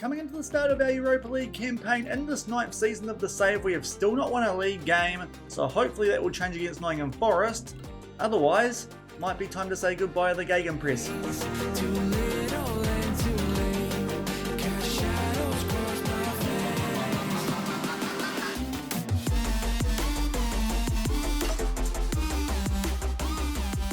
coming into the start of our Europa League campaign in this 9th season of the save, we have still not won a league game, so hopefully that will change against Nottingham Forest. Otherwise, might be time to say goodbye to the Gegenpress.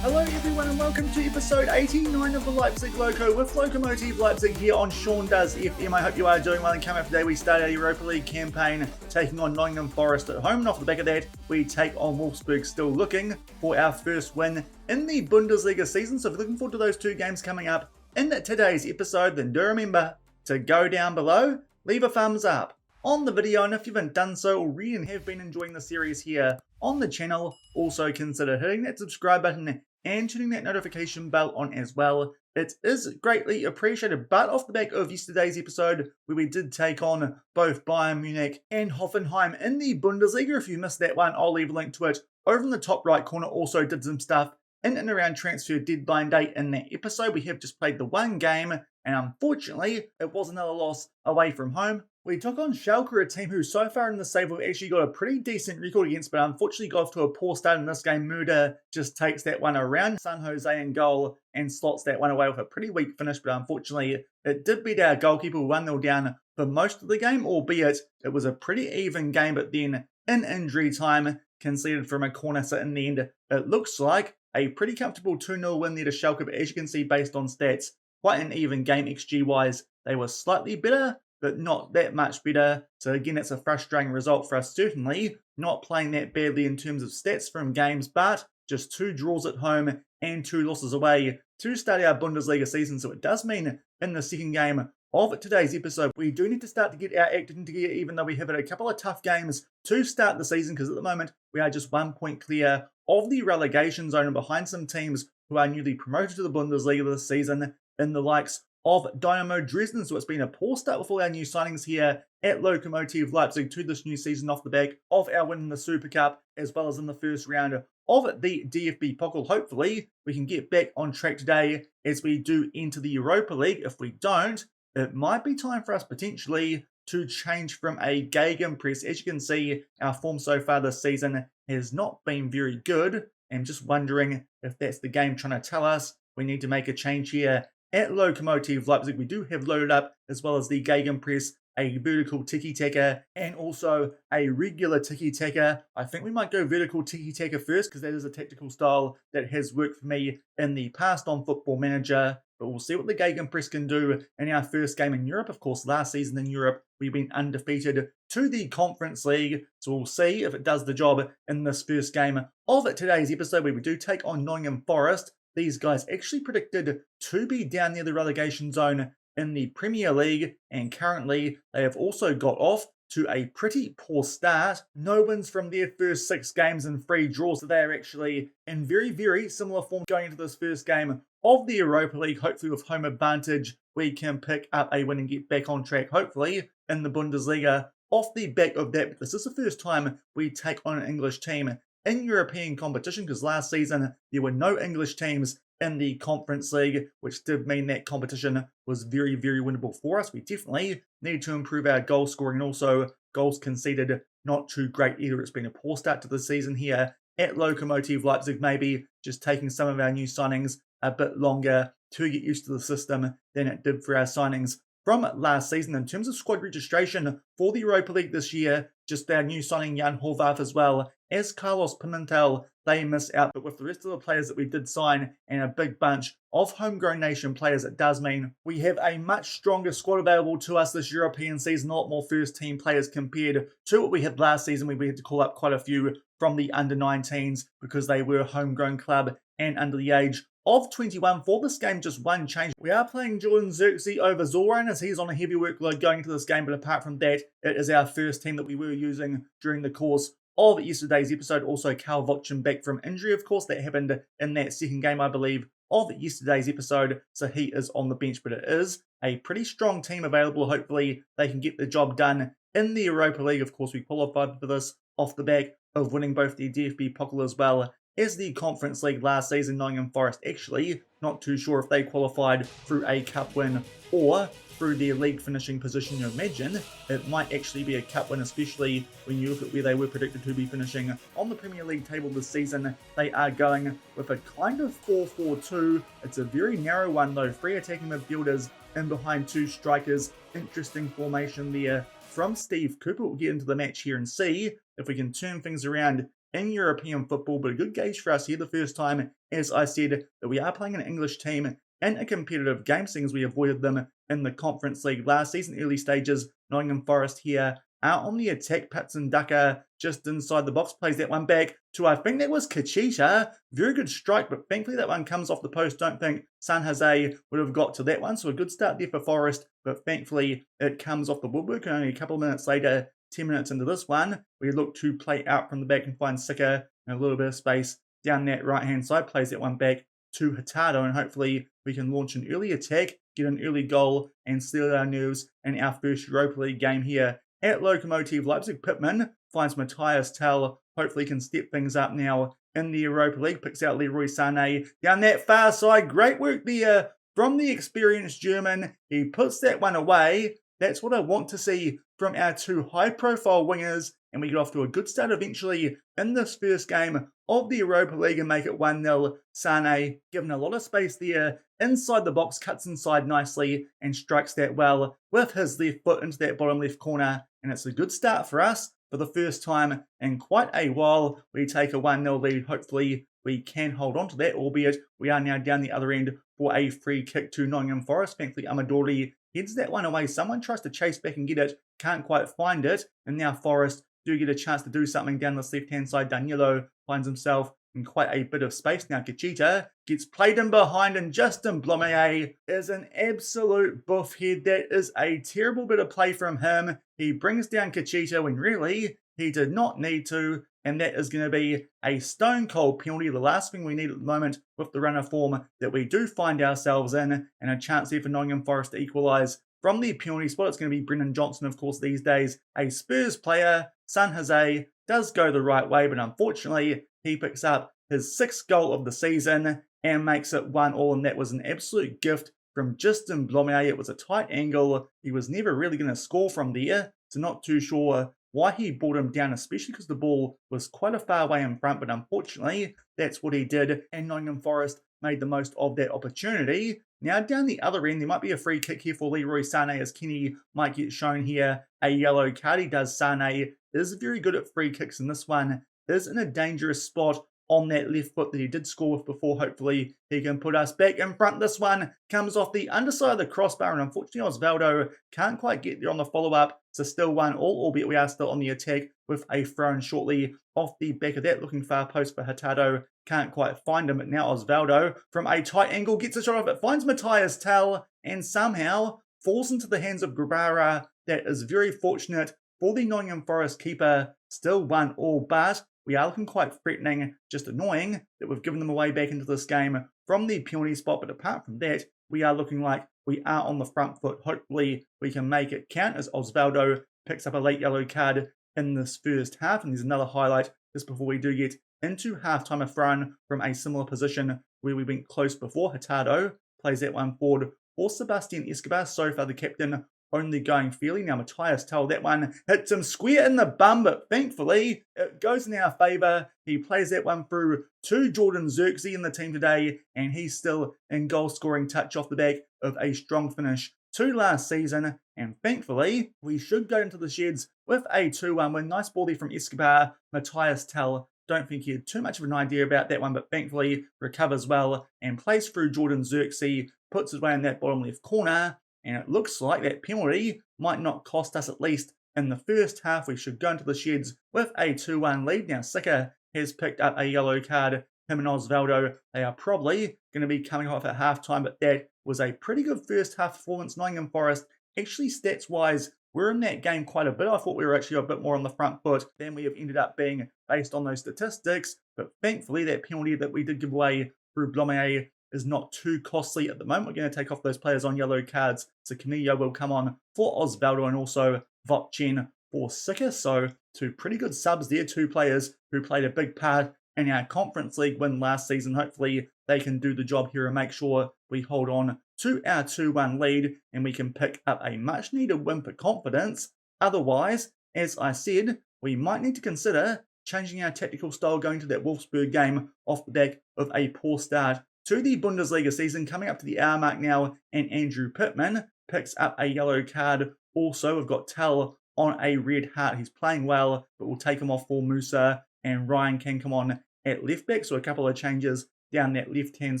Hello everyone and welcome to episode 89 of the Leipzig Loko with Lokomotive Leipzig here on Sean Does FM. I hope you are doing well, and coming up today we start our Europa League campaign taking on Nottingham Forest at home, and off the back of that we take on Wolfsburg, still looking for our first win in the Bundesliga season. So if you're looking forward to those two games coming up in today's episode, then do remember to go down below, leave a thumbs up on the video, and if you haven't done so already and have been enjoying the series here on the channel, also consider hitting that subscribe button and turning that notification bell on as well. It is greatly appreciated. But off the back of yesterday's episode, where we did take on both Bayern Munich and Hoffenheim in the Bundesliga, if you missed that one, I'll leave a link to it over in the top right corner. Also did some stuff in and around transfer deadline day in that episode. We have just played the one game, and unfortunately, it was another loss away from home. We took on Schalke, a team who so far in the save have actually got a pretty decent record against, but unfortunately got off to a poor start in this game. Muda just takes that one around, San Jose in goal, and slots that one away with a pretty weak finish, but unfortunately it did beat our goalkeeper 1-0 down for most of the game, albeit it was a pretty even game, but then in injury time, conceded from a corner, so in the end it looks like a pretty comfortable 2-0 win there to Schalke, but as you can see based on stats, quite an even game XG-wise. They were slightly better, but not that much better. So again, it's a frustrating result for us, certainly not playing that badly in terms of stats from games, but just 2 draws at home and 2 losses away to start our Bundesliga season. So it does mean in the second game of today's episode, we do need to start to get our act together, even though we have had a couple of tough games to start the season, because at the moment we are just 1 point clear of the relegation zone and behind some teams who are newly promoted to the Bundesliga this season in the likes of Dynamo Dresden. So it's been a poor start with all our new signings here at Lokomotive Leipzig to this new season off the back of our win in the Super Cup, as well as in the first round of the DFB Pokal. Hopefully we can get back on track today as we do enter the Europa League. If we don't, it might be time for us potentially to change from a Gegenpress. As you can see, our form so far this season has not been very good. I'm just wondering if that's the game trying to tell us we need to make a change here at Lokomotive Leipzig. We do have loaded up, as well as the Gegenpress, a vertical tiki-taka and also a regular tiki-taka. I think we might go vertical tiki-taka first, because that is a tactical style that has worked for me in the past on Football Manager. But we'll see what the Gegenpress can do in our first game in Europe. Of course, last season in Europe, we've been undefeated to the Conference League. So we'll see if it does the job in this first game of today's episode, where we do take on Nottingham Forest. These guys actually predicted to be down near the relegation zone in the Premier League, and currently they have also got off to a pretty poor start. No wins from their first 6 games and 3 draws, so they are actually in very, very similar form going into this first game of the Europa League. Hopefully with home advantage, we can pick up a win and get back on track, hopefully in the Bundesliga. Off the back of that, this is the first time we take on an English team in European competition, because last season there were no English teams in the Conference League, which did mean that competition was very, very winnable for us. We definitely need to improve our goal scoring, and also goals conceded not too great either. It's been a poor start to the season here at Lokomotive Leipzig. Maybe just taking some of our new signings a bit longer to get used to the system than it did for our signings from last season. In terms of squad registration for the Europa League this year, just our new signing Jan Horvath, as well as Carlos Pimentel, they miss out. But with the rest of the players that we did sign and a big bunch of homegrown nation players, it does mean we have a much stronger squad available to us this European season. A lot more first team players compared to what we had last season, where we had to call up quite a few from the under-19s because they were a homegrown club and under the age of 21. For this game, just one change. We are playing Jordan Xerxes over Zoran, as he's on a heavy workload going into this game, but apart from that, it is our first team that we were using during the course of yesterday's episode. Also, Karl Votchen back from injury, of course. That happened in that second game, I believe, of yesterday's episode, so he is on the bench, but it is a pretty strong team available. Hopefully, they can get the job done in the Europa League. Of course, we qualified for this off the back of winning both the DFB Pokal as well as the Conference League last season. Nottingham Forest actually not too sure if they qualified through a cup win or through their league finishing position. You imagine it might actually be a cup win, especially when you look at where they were predicted to be finishing on the Premier League table this season. They are going with a kind of 4-4-2. It's a very narrow one though, 3 attacking midfielders in behind 2 strikers. Interesting formation there from Steve Cooper. We'll get into the match here and see if we can turn things around in European football, but a good gauge for us here the first time, as I said, that we are playing an English team in a competitive game, seeing as we avoided them in the Conference League last season, early stages. Nottingham Forest here out on the attack. Patson Ducker just inside the box, plays that one back to, I think that was Kachita. Very good strike, but thankfully that one comes off the post. Don't think San Jose would have got to that one, so a good start there for Forest, but thankfully it comes off the woodwork. Only a couple of minutes later, 10 minutes into this one, we look to play out from the back and find Sika in a little bit of space down that right-hand side, plays that one back to Hurtado, and hopefully we can launch an early attack, get an early goal, and steal our nerves in our first Europa League game here at Lokomotive Leipzig. Pittman finds Matthias Tell, hopefully can step things up now in the Europa League, picks out Leroy Sané down that far side. Great work there from the experienced German. He puts that one away. That's what I want to see from our 2 high-profile wingers, and we get off to a good start eventually in this first game of the Europa League and make it 1-0. Sané, given a lot of space there inside the box, cuts inside nicely and strikes that well with his left foot into that bottom left corner, and it's a good start for us for the first time in quite a while. We take a 1-0 lead. Hopefully we can hold on to that, albeit we are now down the other end for a free kick to Nottingham Forest. Thankfully, Amadori heads that one away. Someone tries to chase back and get it, can't quite find it, and now Forest do get a chance to do something down this left-hand side. Danilo finds himself in quite a bit of space now. Kachita gets played in behind, and Justin Blomier is an absolute buff head. That is a terrible bit of play from him. He brings down Kachita when really he did not need to, and that is going to be a stone-cold penalty. The last thing we need at the moment with the run of form that we do find ourselves in, and a chance there for Nottingham Forest to equalise from the penalty spot. It's going to be Brennan Johnson, of course, these days, a Spurs player. San Jose does go the right way, but unfortunately, he picks up his 6th goal of the season and makes it 1-1, and that was an absolute gift from Justin Blomier. It was a tight angle. He was never really going to score from there, so not too sure why he brought him down, especially because the ball was quite a far way in front, but unfortunately, that's what he did, and Nottingham Forest made the most of that opportunity. Now down the other end, there might be a free kick here for Leroy Sané, as Kenny might get shown here a yellow card. He does. Sané is very good at free kicks, and this one is in a dangerous spot on that left foot that he did score with before. Hopefully he can put us back in front. This one comes off the underside of the crossbar, and unfortunately Osvaldo can't quite get there on the follow-up. So still 1-1, albeit we are still on the attack with a throw-in shortly off the back of that. Looking far post for Hurtado. Can't quite find him, but now Osvaldo from a tight angle gets a shot off it, finds Matthias Tell, and somehow falls into the hands of Grabara. That is very fortunate for the Nottingham Forest keeper. Still 1-1, but we are looking quite threatening. Just annoying that we've given them away back into this game from the penalty spot, but apart from that, we are looking like we are on the front foot. Hopefully we can make it count, as Osvaldo picks up a late yellow card in this first half, and there's another highlight just before we do get into halftime. A throw-in from a similar position where we went close before. Hurtado plays that one forward for Sebastian Escobar. So far the captain only going fairly. Now Matthias Tell, that one hits him square in the bum, but thankfully it goes in our favour. He plays that one through to Jordan Xerxes in the team today, and he's still in goal scoring touch off the back of a strong finish to last season. And thankfully we should go into the sheds with a 2-1 win. Nice ball there from Escobar. Matthias Tell, don't think he had too much of an idea about that one, but thankfully recovers well and plays through Jordan Xerxes, puts his way in that bottom left corner. And it looks like that penalty might not cost us, at least in the first half. We should go into the sheds with a 2-1 lead. Now Sika has picked up a yellow card. Him and Osvaldo, they are probably going to be coming off at halftime, but that was a pretty good first half performance. Nottingham Forest, actually stats-wise, we're in that game quite a bit. I thought we were actually a bit more on the front foot than we have ended up being based on those statistics, but thankfully that penalty that we did give away through Blomier is not too costly at the moment. We're going to take off those players on yellow cards. So Canillo will come on for Osvaldo, and also Vopchen for Sika. So 2 pretty good subs there. 2 players who played a big part in our Conference League win last season. Hopefully they can do the job here and make sure we hold on to our 2-1 lead, and we can pick up a much needed win for confidence. Otherwise, as I said, we might need to consider changing our tactical style going to that Wolfsburg game off the back of a poor start to the Bundesliga season. Coming up to the hour mark now, and Andrew Pittman picks up a yellow card. Also, we've got Tell on a red heart. He's playing well, but we'll take him off for Musa, and Ryan can come on at left back. So a couple of changes down that left-hand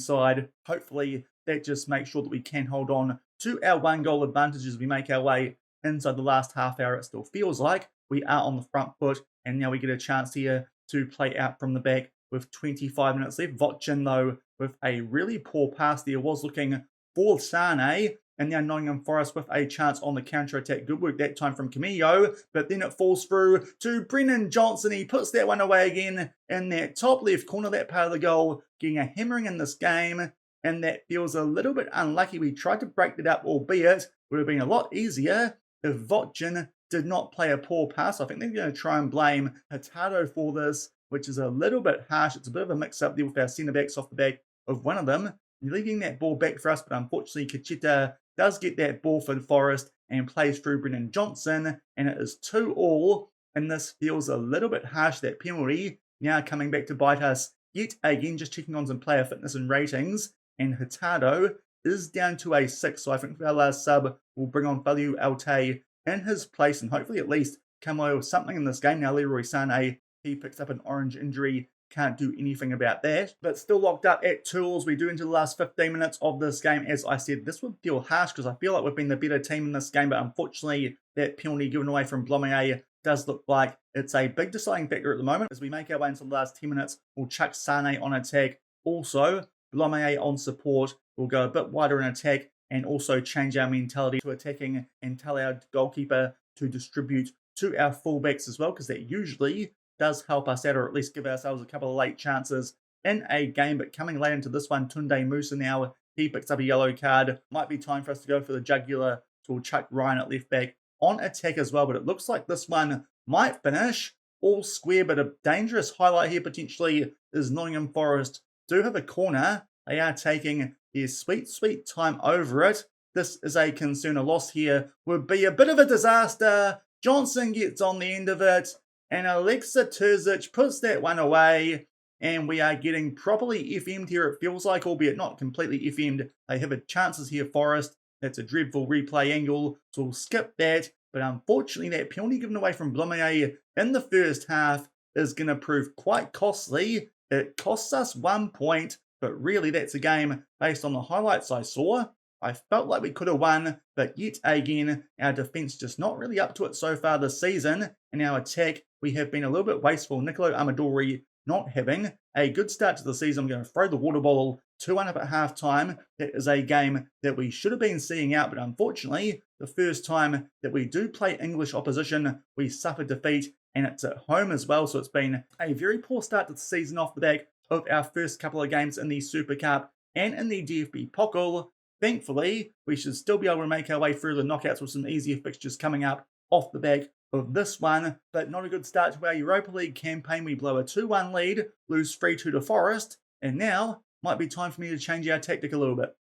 side. Hopefully, that just makes sure that we can hold on to our 1-goal advantage as we make our way inside the last half hour. It still feels like we are on the front foot, and now we get a chance here to play out from the back with 25 minutes left. Vochin, though, with a really poor pass there, was looking for Sane, and now Nottingham Forest with a chance on the counter-attack. Good work that time from Camillo, but then it falls through to Brennan Johnson. He puts that one away again in that top left corner, that part of the goal, getting a hammering in this game, and that feels a little bit unlucky. We tried to break that up, albeit it would have been a lot easier if Vochin did not play a poor pass. I think they're going to try and blame Hurtado for this, which is a little bit harsh. It's a bit of a mix-up there with our centre-backs off the back of one of them. Leaving that ball back for us, but unfortunately Cacheta does get that ball for Forest and plays through Brennan Johnson, and it is 2-2, and this feels a little bit harsh, that penalty, now coming back to bite us yet again. Just checking on some player fitness and ratings, and Hurtado is down to a 6, so I think for our last sub, we'll bring on Value Alte in his place, and hopefully at least come away with something in this game. Now Leroy Sané, he picks up an orange injury, can't do anything about that, but still locked up at 2-2. We do into the last 15 minutes of this game. As I said, this would feel harsh because I feel like we've been the better team in this game, but unfortunately that penalty given away from Blomier does look like it's a big deciding factor at the moment. As we make our way into the last 10 minutes, we'll chuck Sane on attack. Also, Blomier on support. We'll go a bit wider in attack and also change our mentality to attacking and tell our goalkeeper to distribute to our fullbacks as well, because that usually does help us out, or at least give ourselves a couple of late chances in a game. But coming late into this one, Tunde Musa now, he picks up a yellow card. Might be time for us to go for the jugular, so we'll chuck Ryan at left back on attack as well. But it looks like this one might finish all square, but a dangerous highlight here potentially is Nottingham Forest do have a corner. They are taking their sweet time over it. This is a concern. A loss here would be a bit of a disaster. Johnson gets on the end of it, and Alexa Terzic puts that one away, and we are getting properly FM'd here, it feels like, albeit not completely FM'd. They have a chances here, Forest. That's a dreadful replay angle, so we'll skip that. But unfortunately, that penalty given away from Blomier in the first half is going to prove quite costly. It costs us 1 point, but really that's a game based on the highlights I saw. I felt like we could have won, but yet again, our defence just not really up to it so far this season. In our attack, we have been a little bit wasteful. Nicolo Amadori not having a good start to the season. I'm going to throw the water bottle 2-1 up at half time. That is a game that we should have been seeing out, but unfortunately, the first time that we do play English opposition, we suffer defeat, and it's at home as well. So it's been a very poor start to the season off the back of our first couple of games in the Super Cup and in the DFB Pokal. Thankfully, we should still be able to make our way through the knockouts with some easier fixtures coming up off the back of this one, but not a good start to our Europa League campaign. We blow a 2-1 lead, lose 3-2 to Forest, and now might be time for me to change our tactic a little bit.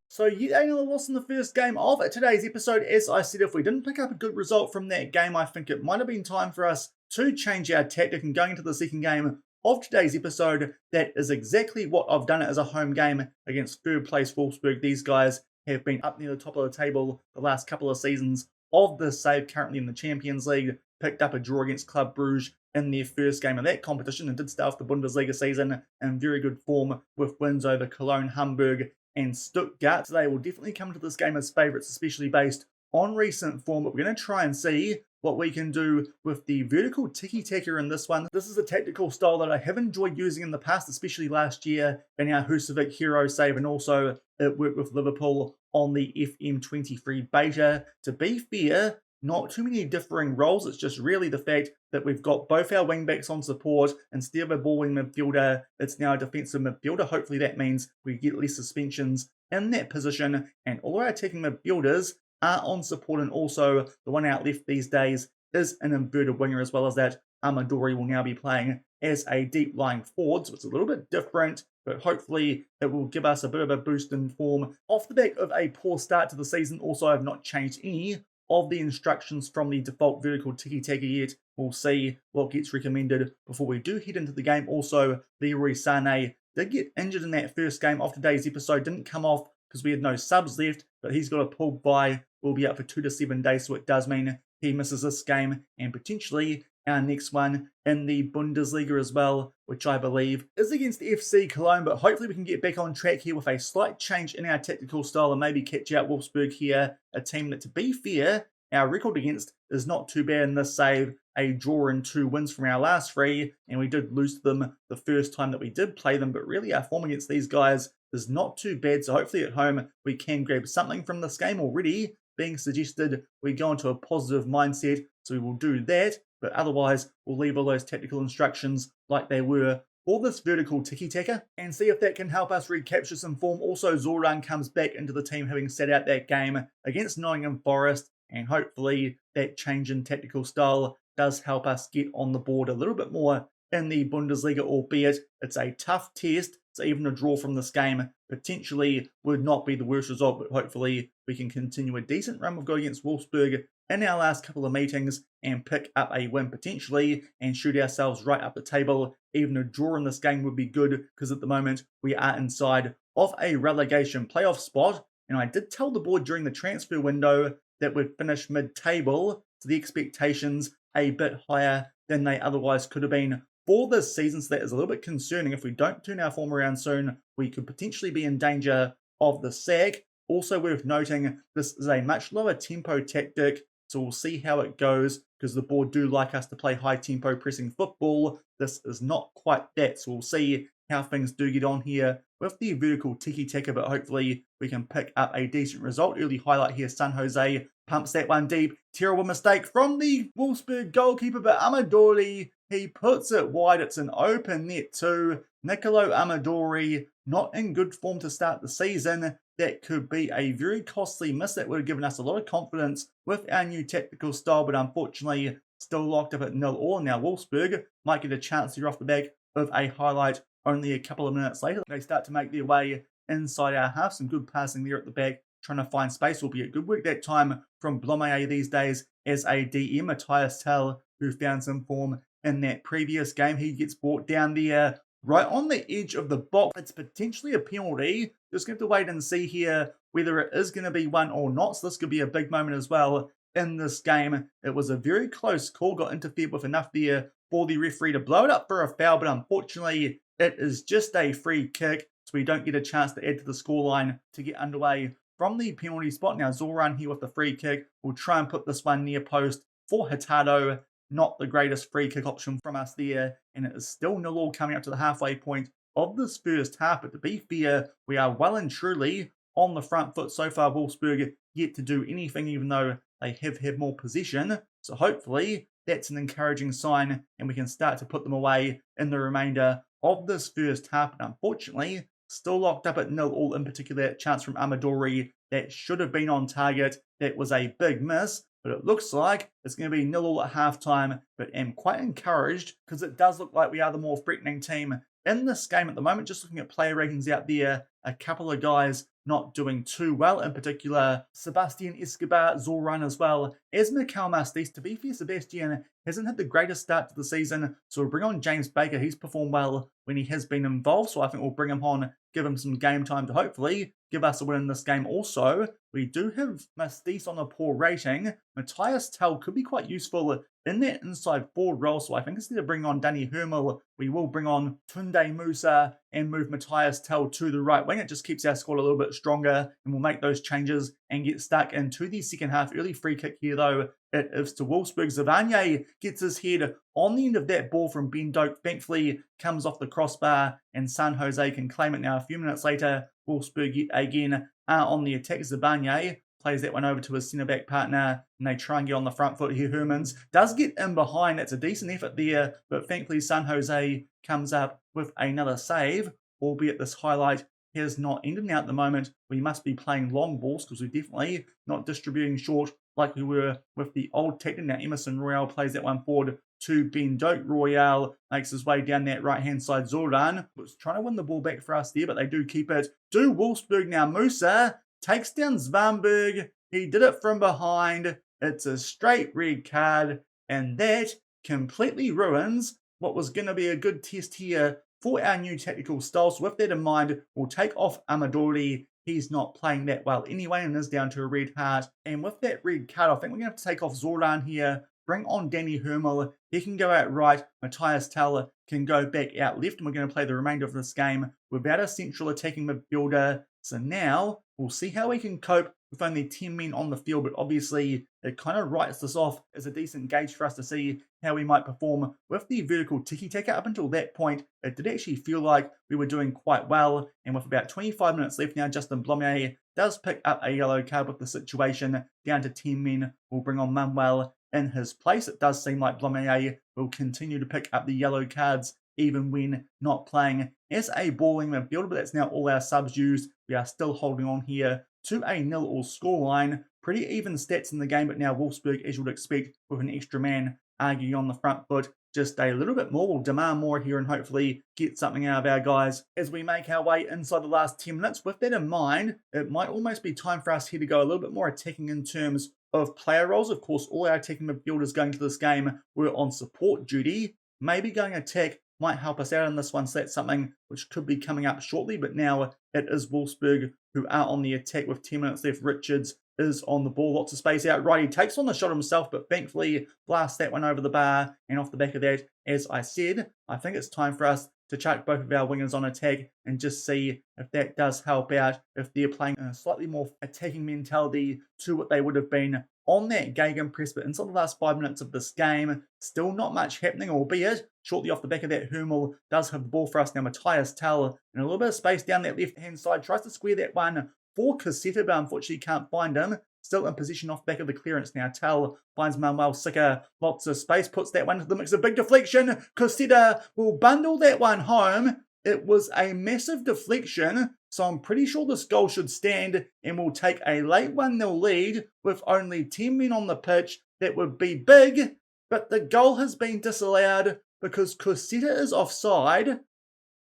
So yet another loss in the first game of today's episode. As I said, if we didn't pick up a good result from that game, I think it might have been time for us to change our tactic. And going into the second game of today's episode, that is exactly what I've done as a home game against third place Wolfsburg. These guys have been up near the top of the table the last couple of seasons of this save, currently in the Champions League. Picked up a draw against Club Brugge in their first game of that competition and did start off the Bundesliga season in very good form with wins over Cologne, Hamburg and Stuttgart. So they will definitely come to this game as favourites, especially based on recent form, but we're going to try and see what we can do with the vertical tiki-taka in this one. This is a tactical style that I have enjoyed using in the past, especially last year in our Husovic hero save, and also it worked with Liverpool on the FM23 beta. To be fair, not too many differing roles. It's just really the fact that we've got both our wing-backs on support. Instead of a ball-wing midfielder, it's now a defensive midfielder. Hopefully that means we get less suspensions in that position, and all our attacking midfielders are on support, and also the one out left these days is an inverted winger, as well as that Amadori will now be playing as a deep lying forward, so it's a little bit different but hopefully it will give us a bit of a boost in form off the back of a poor start to the season. Also, I have not changed any of the instructions from the default vertical tiki-taka yet. We'll see what gets recommended before we do head into the game. Also, Leroy Sané did get injured in that first game of today's episode, didn't come off because we had no subs left, but he's got a pulled bye, will be out for 2 to 7 days, so it does mean he misses this game and potentially our next one in the Bundesliga as well, which I believe is against FC Cologne, but hopefully we can get back on track here with a slight change in our tactical style and maybe catch out Wolfsburg here, a team that, to be fair, our record against is not too bad in this save, a draw and 2 wins from our last 3, and we did lose to them the first time that we did play them, but really our form against these guys is not too bad, so hopefully at home we can grab something from this game already. Being suggested we go into a positive mindset, so we will do that, but otherwise we'll leave all those tactical instructions like they were for this vertical tiki-taka and see if that can help us recapture some form. Also, Zoran comes back into the team having set out that game against Nottingham Forest, and hopefully that change in tactical style does help us get on the board a little bit more in the Bundesliga, albeit it's a tough test. So even a draw from this game potentially would not be the worst result, but hopefully we can continue a decent run we've got against Wolfsburg in our last couple of meetings and pick up a win potentially and shoot ourselves right up the table. Even a draw in this game would be good because at the moment we are inside of a relegation playoff spot. And I did tell the board during the transfer window that we'd finish mid-table, so the expectations a bit higher than they otherwise could have been for this season, so that is a little bit concerning. If we don't turn our form around soon, we could potentially be in danger of the sack. Also worth noting, this is a much lower tempo tactic, so we'll see how it goes, because the board do like us to play high tempo pressing football. This is not quite that, so we'll see how things do get on here with the vertical tiki-taka, but hopefully we can pick up a decent result. Early highlight here, San Jose pumps that one deep. Terrible mistake from the Wolfsburg goalkeeper, but Amadori, he puts it wide. It's an open net too. Nicolo Amadori, not in good form to start the season. That could be a very costly miss. That would have given us a lot of confidence with our new tactical style, but unfortunately still locked up at 0-0. Now Wolfsburg might get a chance here off the back of a highlight only a couple of minutes later. They start to make their way inside our half. Some good passing there at the back, trying to find space, albeit good work that time from Blomayer these days as a DM. Matthias Tell, who found some form in that previous game, he gets brought down there right on the edge of the box. It's potentially a penalty. Just going to have to wait and see here whether it is going to be one or not. So this could be a big moment as well in this game. It was a very close call, got interfered with enough there for the referee to blow it up for a foul, but unfortunately it is just a free kick, so we don't get a chance to add to the scoreline to get underway from the penalty spot. Now Zoran here with the free kick will try and put this one near post for Hurtado. Not the greatest free kick option from us there, and it is still 0-0 coming up to the halfway point of this first half. But to be fair, we are well and truly on the front foot so far. Wolfsburg yet to do anything, even though they have had more possession. So hopefully that's an encouraging sign, and we can start to put them away in the remainder of this first half. But unfortunately, still locked up at 0-0, in particular that chance from Amadori that should have been on target. That was a big miss. But it looks like it's going to be 0-0 at halftime, but am quite encouraged because it does look like we are the more threatening team in this game at the moment. Just looking at player ratings out there, a couple of guys not doing too well, in particular Sebastian Escobar, Zoran as well as Mikhail Mastis. To be fair, Sebastian hasn't had the greatest start to the season, so we'll bring on James Baker. He's performed well when he has been involved, so I think we'll bring him on, give him some game time to hopefully give us a win in this game. Also, we do have Mastis on a poor rating. Matthias Tell could be quite useful in that inside forward role, so I think instead of bringing on Danny Hermel, we will bring on Tunde Musa and move Matthias Tell to the right wing. It just keeps our squad a little bit stronger, and we'll make those changes and get stuck into the second half. Early free kick here though, it is to Wolfsburg. Zavanye gets his head on the end of that ball from Ben Doak. Thankfully comes off the crossbar and San Jose can claim it. Now a few minutes later, Wolfsburg again are on the attack. Zavanye plays that one over to his centre-back partner, and they try and get on the front foot here. Hermans does get in behind. That's a decent effort there, but thankfully San Jose comes up with another save, albeit this highlight has not ended. Now at the moment, we must be playing long balls because we're definitely not distributing short like we were with the old tactic. Now Emerson Royale plays that one forward to Ben Doak. Royale makes his way down that right-hand side. Zordan was trying to win the ball back for us there, but they do keep it to Wolfsburg now. Musa takes down Zvanberg. He did it from behind. It's a straight red card, and that completely ruins what was going to be a good test here for our new tactical style. So with that in mind, we'll take off Amadori. He's not playing that well anyway and is down to a red heart. And with that red card, I think we're going to have to take off Zordan here. Bring on Danny Hermel. He can go out right. Matthias Teller can go back out left. And we're going to play the remainder of this game without a central attacking midfielder. So now we'll see how we can cope with only 10 men on the field. But obviously, it kind of writes this off as a decent gauge for us to see how we might perform with the vertical tiki-taka. Up until that point, it did actually feel like we were doing quite well. And with about 25 minutes left now, Justin Blomier does pick up a yellow card with the situation down to 10 men. We'll bring on Manuel in his place. It does seem like Blomier will continue to pick up the yellow cards even when not playing as a balling midfielder, but that's now all our subs used. We are still holding on here to a 0-0 scoreline. Pretty even stats in the game, but now Wolfsburg, as you would expect, with an extra man arguing on the front foot, just a little bit more. We'll demand more here and hopefully get something out of our guys as we make our way inside the last 10 minutes. With that in mind, it might almost be time for us here to go a little bit more attacking in terms of player roles. Of course, all our attacking midfielders going to this game were on support duty. Maybe going attack might help us out in this one, so that's something which could be coming up shortly. But now it is Wolfsburg who are on the attack with 10 minutes left. Richards is on the ball, lots of space out right. He takes on the shot himself, but thankfully blasts that one over the bar. And off the back of that, as I said, I think it's time for us to chuck both of our wingers on attack and just see if that does help out, if they're playing a slightly more attacking mentality to what they would have been on that gegenpress. But inside the last 5 minutes of this game, still not much happening, albeit shortly off the back of that, Hermel does have the ball for us now. Matthias Tell in a little bit of space down that left-hand side, tries to square that one for Cassetta, but unfortunately can't find him. Still in position off the back of the clearance now. Tell finds Manuel Sicker, lots of space, puts that one into the mix. A big deflection. Cassetta will bundle that one home. It was a massive deflection, so I'm pretty sure this goal should stand and we'll take a late 1-0 lead with only 10 men on the pitch. That would be big, but the goal has been disallowed because Cassetta is offside.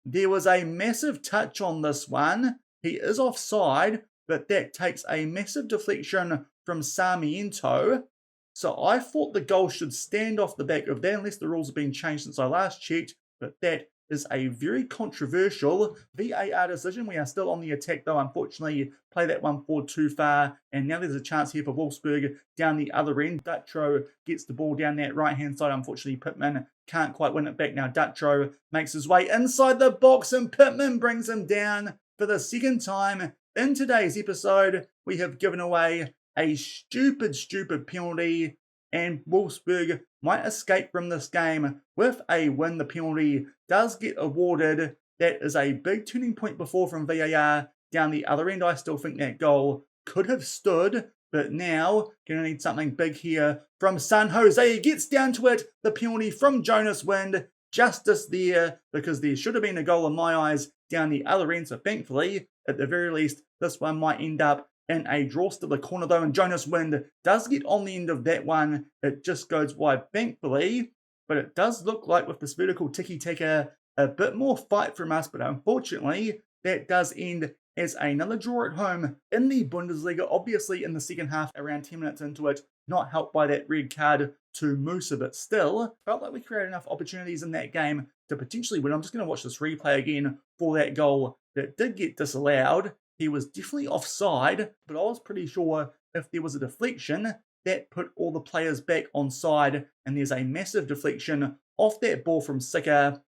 There was a massive touch on this one. He is offside, but that takes a massive deflection from Sarmiento. So I thought the goal should stand off the back of that, unless the rules have been changed since I last checked. But that is a very controversial VAR decision. We are still on the attack though. Unfortunately, play that one forward too far. And now there's a chance here for Wolfsburg down the other end. Dutro gets the ball down that right-hand side. Unfortunately, Pittman can't quite win it back. Now Dutro makes his way inside the box and Pittman brings him down for the second time. In today's episode, we have given away a stupid penalty, and Wolfsburg might escape from this game with a win. The penalty does get awarded. That is a big turning point before from VAR down the other end. I still think that goal could have stood, but now going to need something big here from San Jose. He gets down to it. The penalty from Jonas Wind. Justice there, because there should have been a goal in my eyes down the other end. So thankfully, at the very least, this one might end up in a draw. Still the corner though, and Jonas Wind does get on the end of that one. It just goes wide, thankfully. But it does look like with this vertical tiki-taka, a bit more fight from us. But unfortunately, that does end as another draw at home in the Bundesliga. Obviously, in the second half, around 10 minutes into it, not helped by that red card to Musa, but still felt like we created enough opportunities in that game to potentially win. I'm just going to watch this replay again for that goal that did get disallowed. He was definitely offside, but I was pretty sure if there was a deflection, that put all the players back on side, and there's a massive deflection off that ball from Sicker.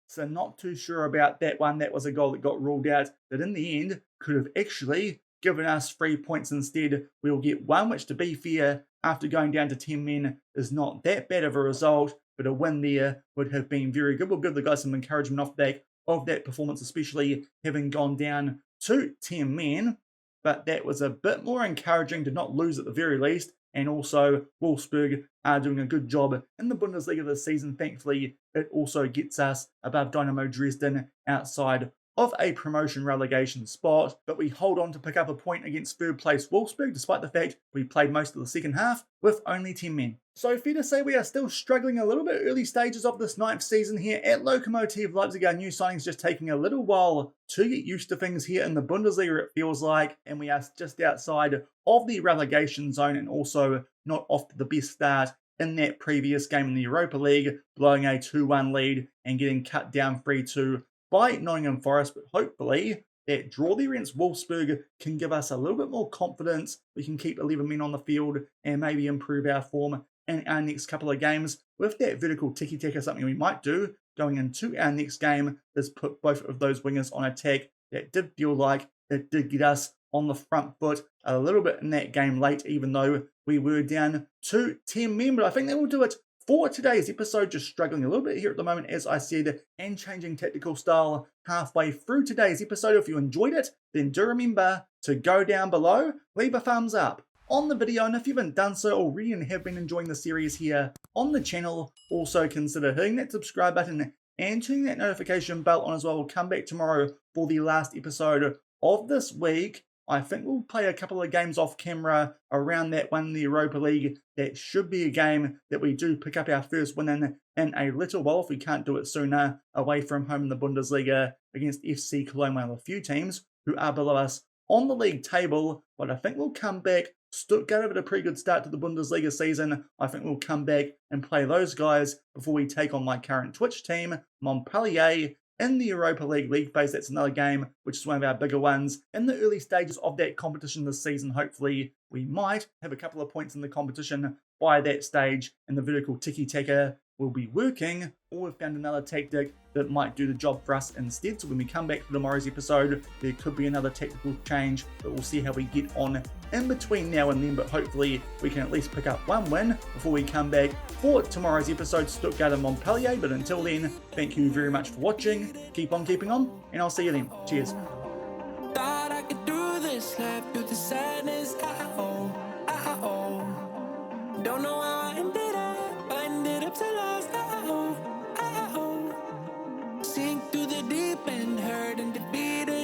So not too sure about that one. That was a goal that got ruled out, that in the end could have actually given us 3 points instead. We'll get one, which to be fair, after going down to 10 men, is not that bad of a result, but a win there would have been very good. We'll give the guys some encouragement off the back of that performance, especially having gone down to 10 men. But that was a bit more encouraging to not lose at the very least. And also, Wolfsburg are doing a good job in the Bundesliga this season. Thankfully, it also gets us above Dynamo Dresden outside of a promotion relegation spot, but we hold on to pick up a point against third place Wolfsburg despite the fact we played most of the second half with only 10 men. So fair to say we are still struggling a little bit early stages of this ninth season here at Lokomotive Leipzig. Our new signings just taking a little while to get used to things here in the Bundesliga, it feels like, and we are just outside of the relegation zone and also not off to the best start in that previous game in the Europa League, blowing a 2-1 lead and getting cut down 3-2 by Nottingham Forest. But hopefully that draw there against Wolfsburg can give us a little bit more confidence. We can keep 11 men on the field and maybe improve our form in our next couple of games. With that vertical tiki-taka, something we might do going into our next game is put both of those wingers on attack. That did feel like it did get us on the front foot a little bit in that game late, even though we were down to 10 men. But I think that will do it for today's episode. Just struggling a little bit here at the moment, as I said, and changing tactical style halfway through today's episode. If you enjoyed it, then do remember to go down below, leave a thumbs up on the video, and if you haven't done so already and have been enjoying the series here on the channel, also consider hitting that subscribe button and turning that notification bell on as well. We'll come back tomorrow for the last episode of this week. I think we'll play a couple of games off camera around that one in the Europa League. That should be a game that we do pick up our first win in a little while, if we can't do it sooner, away from home in the Bundesliga against FC Cologne, one of a few teams who are below us on the league table. But I think we'll come back. Stuttgart have had a pretty good start to the Bundesliga season. I think we'll come back and play those guys before we take on my current Twitch team, Montpellier, in the Europa League phase. That's another game, which is one of our bigger ones. In the early stages of that competition this season, hopefully we might have a couple of points in the competition by that stage, and the vertical tiki-taka will be working, or we've found another tactic that might do the job for us instead. So when we come back to tomorrow's episode, there could be another tactical change, but we'll see how we get on in between now and then. But hopefully we can at least pick up one win before we come back for tomorrow's episode, Stuttgart and Montpellier. But until then, thank you very much for watching. Keep on keeping on, and I'll see you then. Cheers. Thought I could do this, slept through the sadness. Don't know how I ended up so lost. Sink through the deep end, hurt and defeated.